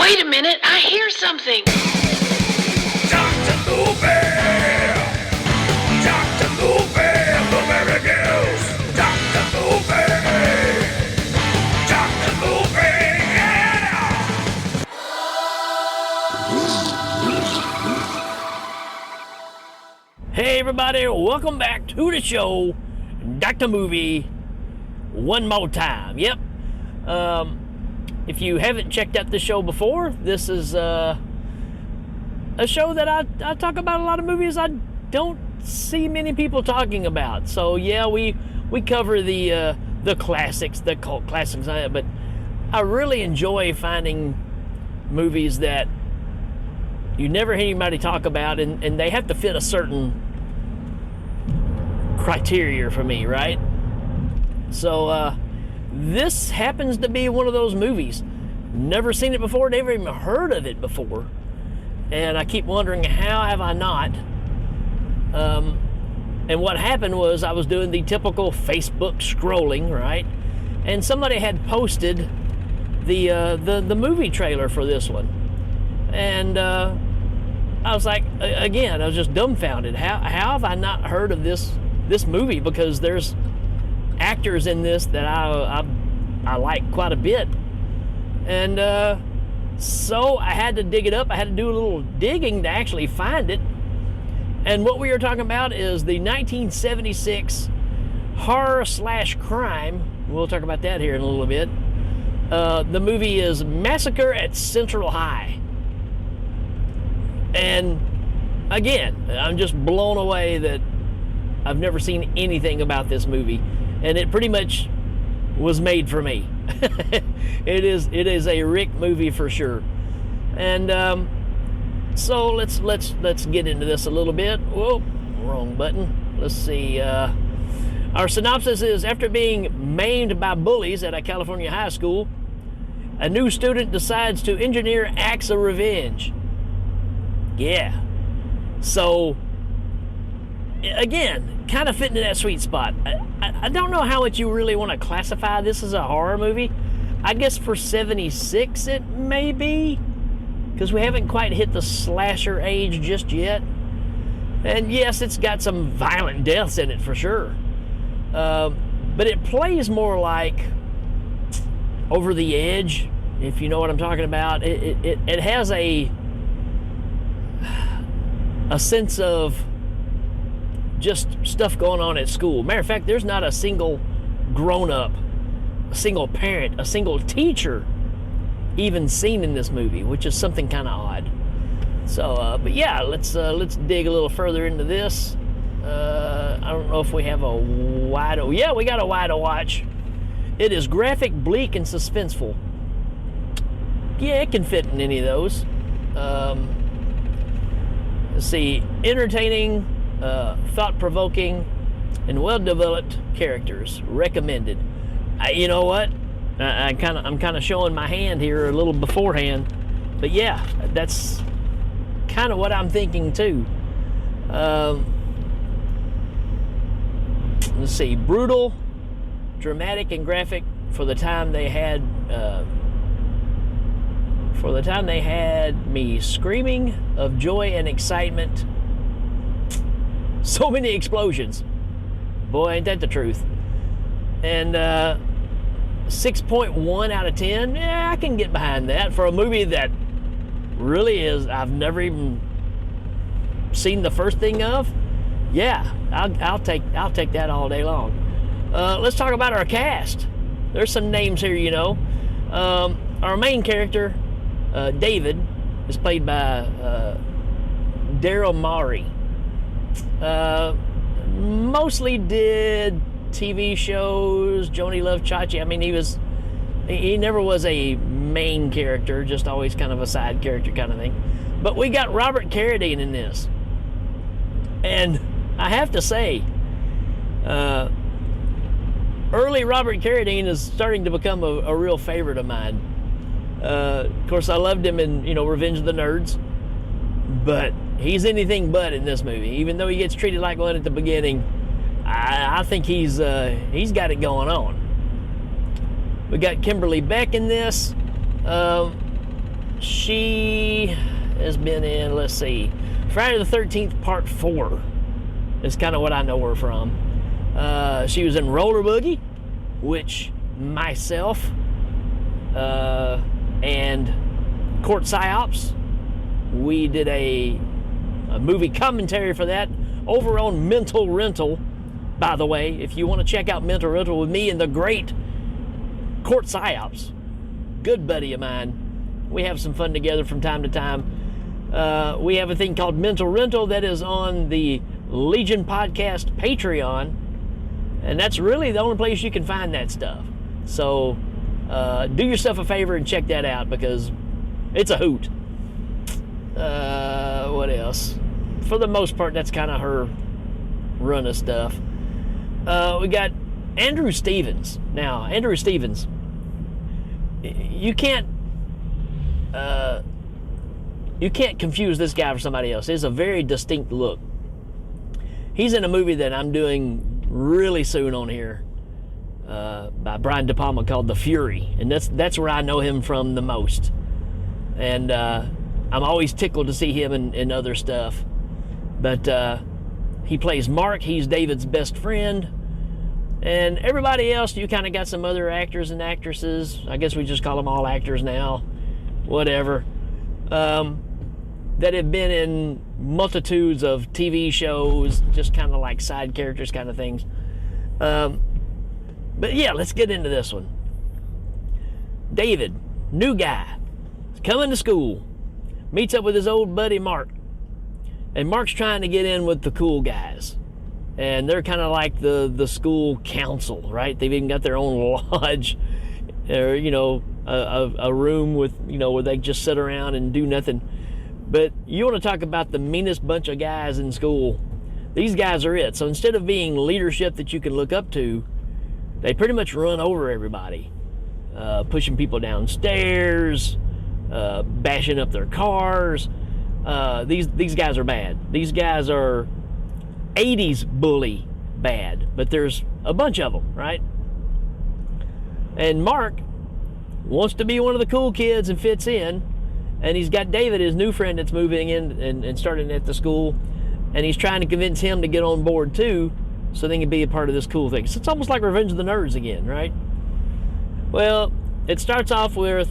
Wait a minute, I hear something. Dr. Movie! Dr. Movie! Blueberry News! Dr. Movie! Dr. Movie! Yeah! Hey everybody, welcome back to the show, Dr. Movie, one more time. Yep. If you haven't checked out the show before, this is a show that I talk about a lot of movies I don't see many people talking about. So yeah, we cover the classics, the cult classics, but I really enjoy finding movies that you never hear anybody talk about, and they have to fit a certain criteria for me, right? So this happens to be one of those movies. Never seen it before, never even heard of it before, and I keep wondering, how have I not? And what happened was, I was doing the typical Facebook scrolling, right? And somebody had posted the movie trailer for this one, and I was like, again, I was just dumbfounded. How have I not heard of this movie? Because there's actors in this that I like quite a bit, and so I had to dig it up. I had to do a little digging to actually find it. And what we are talking about is the 1976 horror/crime. We'll talk about that here in a little bit. The movie is Massacre at Central High. And again, I'm just blown away that I've never seen anything about this movie, and it pretty much was made for me. It is a Rick movie for sure. And so let's get into this a little bit. Whoa, wrong button. Let's see. Our synopsis is: after being maimed by bullies at a California high school, a new student decides to engineer acts of revenge. Yeah. So, again, kind of fitting in that sweet spot. I don't know how much you really want to classify this as a horror movie. I guess for 76 it may be, because we haven't quite hit the slasher age just yet. And yes, it's got some violent deaths in it for sure. But it plays more like over the edge, if you know what I'm talking about. It has a sense of just stuff going on at school. Matter of fact, there's not a single grown-up, a single parent, a single teacher even seen in this movie, which is something kind of odd. So, but yeah, let's dig a little further into this. I don't know if we have a wide. Yeah, we got a wide to watch. It is graphic, bleak, and suspenseful. Yeah, it can fit in any of those. Let's see, entertaining, thought-provoking, and well-developed characters. Recommended. You know what? I'm kind of showing my hand here a little beforehand, but yeah, that's kind of what I'm thinking too. Let's see, brutal, dramatic, and graphic for the time they had. For the time they had me screaming of joy and excitement. So many explosions. Boy, ain't that the truth. And 6.1 out of 10. Yeah, I can get behind that for a movie that really is, I've never even seen the first thing of. Yeah, I'll take that all day long. Let's talk about our cast. There's some names here, you know. Our main character, David, is played by Daryl Morey. Mostly did TV shows, Joni Love Chachi. I mean, he never was a main character, just always kind of a side character kind of thing. But we got Robert Carradine in this. And I have to say, early Robert Carradine is starting to become a real favorite of mine. Of course, I loved him in, Revenge of the Nerds, but he's anything but in this movie. Even though he gets treated like one at the beginning, I think he's got it going on. We got Kimberly Beck in this. She has been in, let's see, Friday the 13th Part 4 is kind of what I know her from. She was in Roller Boogie, which myself and Court Psyops, we did a movie commentary for that over on Mental Rental. By the way, if you want to check out Mental Rental with me and the great Court Psyops, good buddy of mine, we have some fun together from time to time. We have a thing called Mental Rental that is on the Legion Podcast Patreon, and that's really the only place you can find that stuff. So do yourself a favor and check that out, because it's a hoot. What else? For the most part, that's kind of her run of stuff. We got Andrew Stevens. Now, Andrew Stevens, you can't confuse this guy for somebody else. It's a very distinct look. He's in a movie that I'm doing really soon on here by Brian De Palma called The Fury, and that's where I know him from the most. And I'm always tickled to see him in other stuff. But he plays Mark. He's David's best friend. And everybody else, you kind of got some other actors and actresses. I guess we just call them all actors now. Whatever. That have been in multitudes of TV shows, just kind of like side characters kind of things. But yeah, let's get into this one. David, new guy, coming to school, meets up with his old buddy Mark. And Mark's trying to get in with the cool guys. And they're kind of like the school council, right? They've even got their own lodge, or, a room with, where they just sit around and do nothing. But you want to talk about the meanest bunch of guys in school. These guys are it. So instead of being leadership that you can look up to, they pretty much run over everybody. Pushing people downstairs, bashing up their cars. These guys are bad. These guys are 80s bully bad, but there's a bunch of them, right? And Mark wants to be one of the cool kids and fits in, and he's got David, his new friend, that's moving in and starting at the school, and he's trying to convince him to get on board too, so they can be a part of this cool thing. So it's almost like Revenge of the Nerds again, right? Well, it starts off with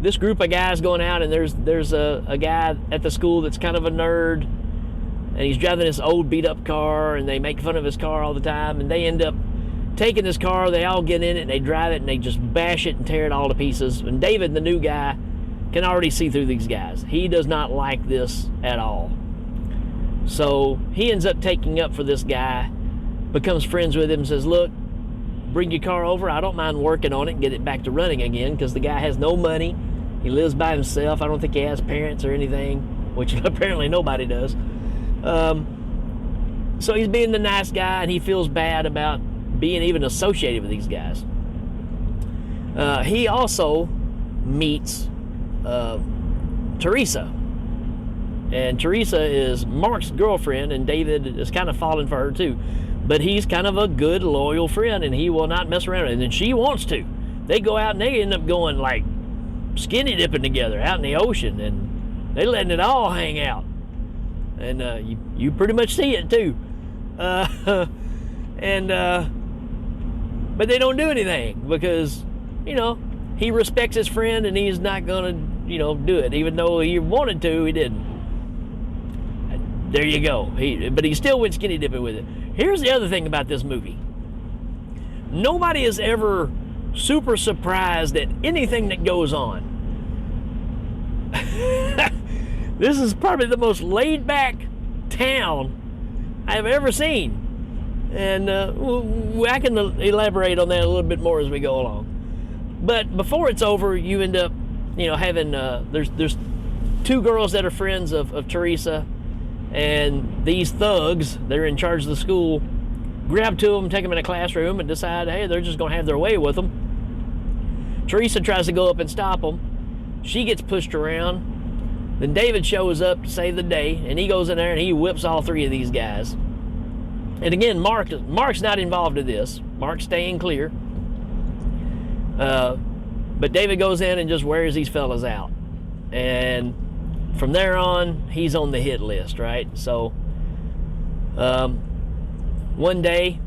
this group of guys going out, and there's a guy at the school that's kind of a nerd, and he's driving this old beat-up car, and they make fun of his car all the time, and they end up taking this car, they all get in it, and they drive it, and they just bash it and tear it all to pieces. And David, the new guy, can already see through these guys. He does not like this at all. So he ends up taking up for this guy, becomes friends with him, says, look, bring your car over. I don't mind working on it and get it back to running again, because the guy has no money. He lives by himself. I don't think he has parents or anything, which apparently nobody does. So he's being the nice guy, and he feels bad about being even associated with these guys. He also meets Teresa. And Teresa is Mark's girlfriend, and David is kind of falling for her too. But he's kind of a good, loyal friend, and he will not mess around. And then she wants to. They go out and they end up going like skinny dipping together out in the ocean, and they letting it all hang out. And you pretty much see it too. But they don't do anything because, he respects his friend, and he's not gonna, do it. Even though he wanted to, he didn't. There you go. But he still went skinny dipping with it. Here's the other thing about this movie. Nobody is ever super surprised at anything that goes on. This is probably the most laid-back town I've ever seen. And I can elaborate on that a little bit more as we go along. But before it's over, you end up, having, there's two girls that are friends of Teresa, and these thugs, they're in charge of the school, grab two of them, take them in a classroom, and decide, hey, they're just going to have their way with them. Teresa tries to go up and stop them. She gets pushed around. Then David shows up to save the day, and he goes in there and he whips all three of these guys. And again, Mark's not involved in this. Mark's staying clear. But David goes in and just wears these fellas out. And from there on, he's on the hit list, right? So one day,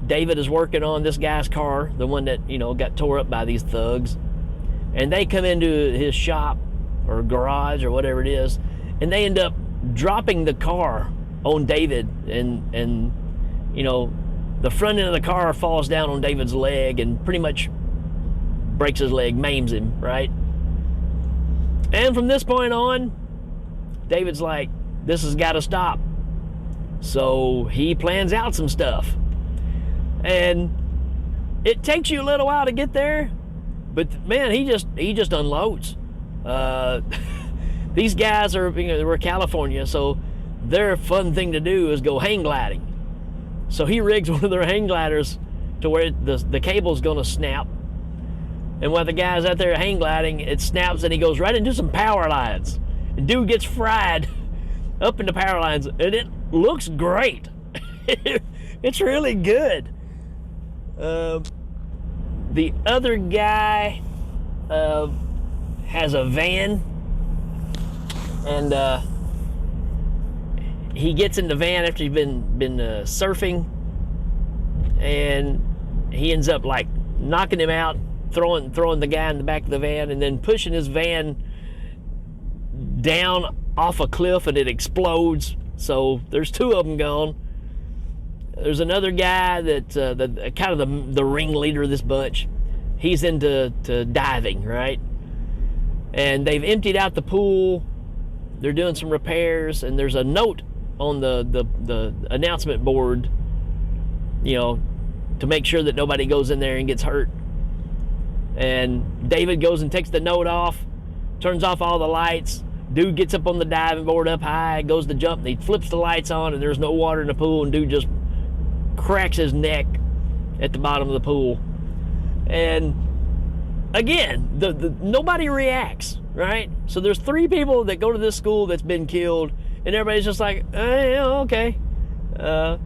David is working on this guy's car, the one that, got tore up by these thugs. And they come into his shop or garage or whatever it is, and they end up dropping the car on David, and the front end of the car falls down on David's leg and pretty much breaks his leg, maims him, right? And from this point on, David's like, this has got to stop. So he plans out some stuff. And it takes you a little while to get there, but man, he just unloads. These guys we're California, so their fun thing to do is go hang gliding. So he rigs one of their hang gliders to where the cable's gonna snap. And while the guy's out there hang gliding, it snaps and he goes right into some power lines. And dude gets fried up into power lines, and it looks great. It's really good. The other guy has a van, and he gets in the van after he's been surfing, and he ends up like knocking him out, throwing the guy in the back of the van, and then pushing his van down off a cliff, and it explodes. So there's two of them gone. There's another guy that kind of the ringleader of this bunch. He's into diving, right? And they've emptied out the pool. They're doing some repairs, and there's a note on the announcement board, to make sure that nobody goes in there and gets hurt. And David goes and takes the note off, turns off all the lights. Dude gets up on the diving board up high, goes to jump, and he flips the lights on, and there's no water in the pool, and dude just cracks his neck at the bottom of the pool. And again, nobody reacts, right? So there's 3 people that go to this school that's been killed, and everybody's just like, yeah, okay. The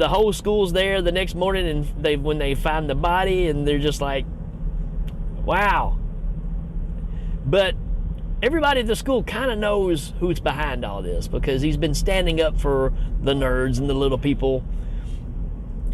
whole school's there the next morning, and when they find the body, and they're just like, wow. But everybody at the school kind of knows who's behind all this, because he's been standing up for the nerds and the little people.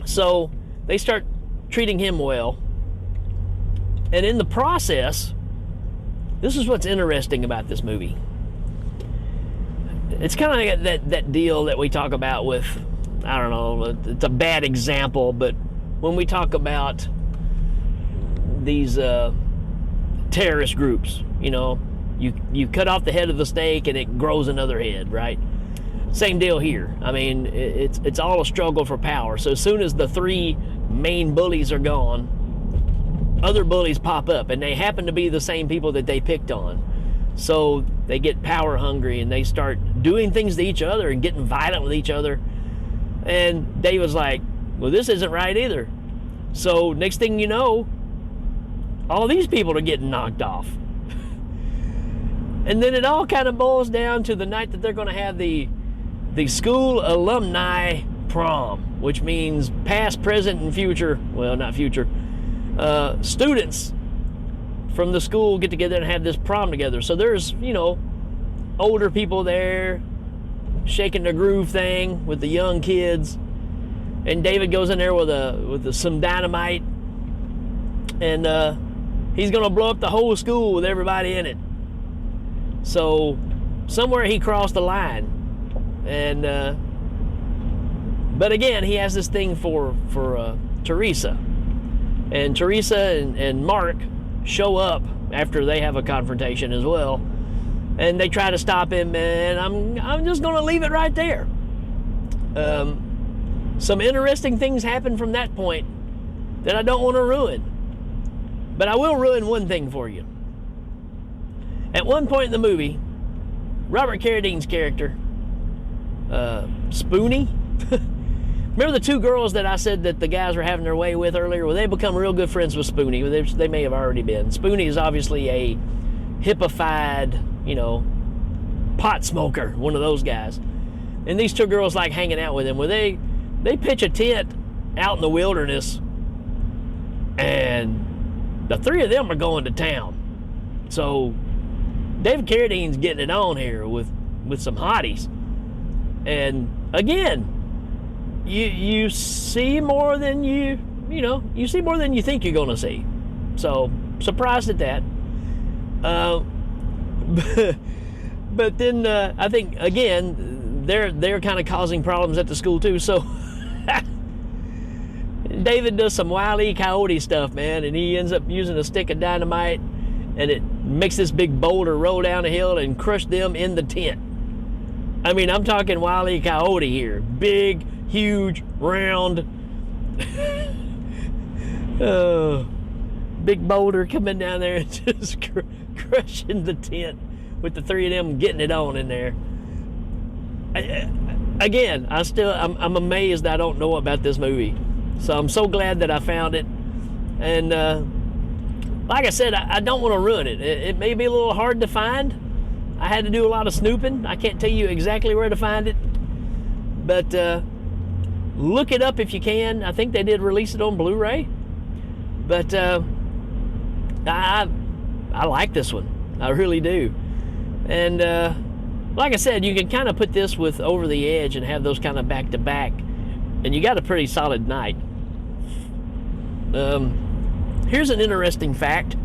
So they start treating him well. And in the process, this is what's interesting about this movie. It's kind of like that deal that we talk about with, I don't know, it's a bad example, but when we talk about these terrorist groups, you cut off the head of the snake and it grows another head, right? Same deal here. I mean, it's all a struggle for power. So as soon as the 3 main bullies are gone, other bullies pop up, and they happen to be the same people that they picked on. So they get power hungry, and they start doing things to each other and getting violent with each other. And David's like, well, this isn't right either. So next thing you know, all these people are getting knocked off. And then it all kind of boils down to the night that they're going to have the school alumni prom, which means past, present, and future, well, not future, students from the school get together and have this prom together. So there's, older people there shaking the groove thing with the young kids. And David goes in there with some dynamite, and he's going to blow up the whole school with everybody in it. So somewhere he crossed the line. And but again, he has this thing for Teresa. And Teresa and Mark show up after they have a confrontation as well. And they try to stop him, and I'm just going to leave it right there. Some interesting things happen from that point that I don't want to ruin. But I will ruin one thing for you. At one point in the movie, Robert Carradine's character, Spoonie, remember the 2 girls that I said that the guys were having their way with earlier? Well, they become real good friends with Spoonie. They may have already been. Spoonie is obviously a hippified, pot smoker, one of those guys. And these 2 girls like hanging out with him. Well, they pitch a tent out in the wilderness, and the three of them are going to town. So David Carradine's getting it on here with some hotties. And again, you see more than you see more than you think you're going to see. So surprised at that. But then I think again they're kind of causing problems at the school too. So David does some Wile E. Coyote stuff, man, and he ends up using a stick of dynamite, and it makes this big boulder roll down a hill and crush them in the tent. I mean, I'm talking Wile E. Coyote here. Big, huge, round, big boulder coming down there and just crushing the tent with the three of them getting it on in there. Again, I'm amazed I don't know about this movie. So I'm so glad that I found it. And like I said, I don't want to ruin it. It may be a little hard to find. I had to do a lot of snooping. I can't tell you exactly where to find it. But look it up if you can. I think they did release it on Blu-ray. But I like this one. I really do. And like I said, you can kind of put this with Over the Edge and have those kind of back-to-back. And you got a pretty solid night. Here's an interesting fact.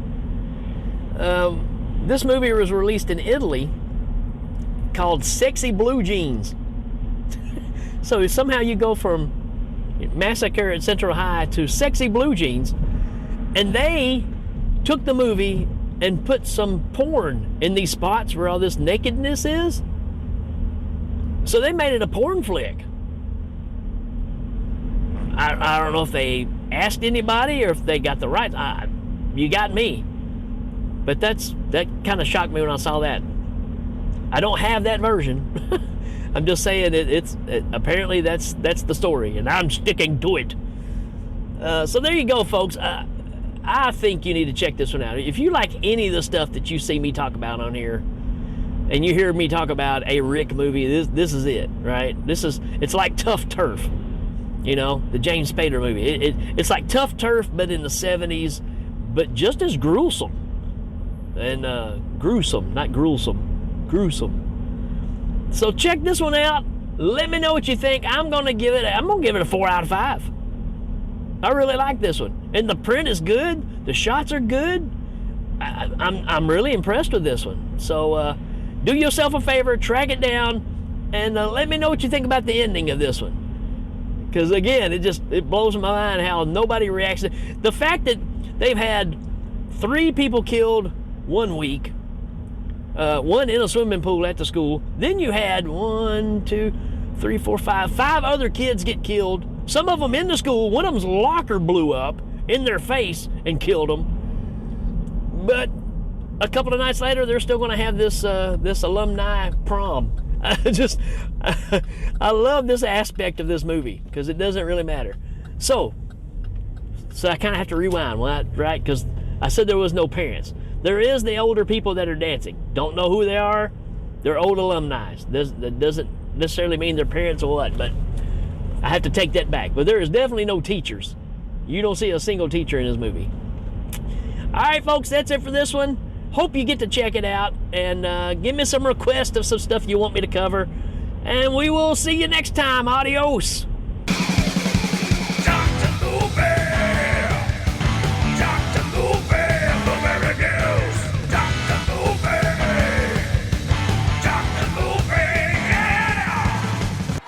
This movie was released in Italy called Sexy Blue Jeans. So somehow you go from Massacre at Central High to Sexy Blue Jeans, and they took the movie and put some porn in these spots where all this nakedness is. So they made it a porn flick. I don't know if they asked anybody or if they got the rights. You got me. But that kind of shocked me when I saw that. I don't have that version. I'm just saying apparently that's the story, and I'm sticking to it. So there you go, folks. I think you need to check this one out. If you like any of the stuff that you see me talk about on here, and you hear me talk about a Rick movie, this is it, right? It's like Tough Turf. You know, the James Spader movie. It's like Tough Turf, but in the 70s, but just as gruesome. And gruesome, not gruesome. Gruesome. So check this one out. Let me know what you think. I'm gonna give it a 4 out of 5. I really like this one. And the print is good. The shots are good. I'm really impressed with this one. So do yourself a favor, track it down, and let me know what you think about the ending of this one. Because again, it blows my mind how nobody reacts. The fact that they've had 3 people killed 1 week, one in a swimming pool at the school. Then you had 5 other kids get killed. Some of them in the school. One of them's locker blew up in their face and killed them. But a couple of nights later, they're still going to have this alumni prom. I love this aspect of this movie because it doesn't really matter. So I kind of have to rewind, right? Because I said there was no parents. There is the older people that are dancing. Don't know who they are. They're old alumni. That doesn't necessarily mean they're parents or what, but I have to take that back. But there is definitely no teachers. You don't see a single teacher in this movie. All right, folks, that's it for this one. Hope you get to check it out, and give me some requests of some stuff you want me to cover. And we will see you next time. Adios.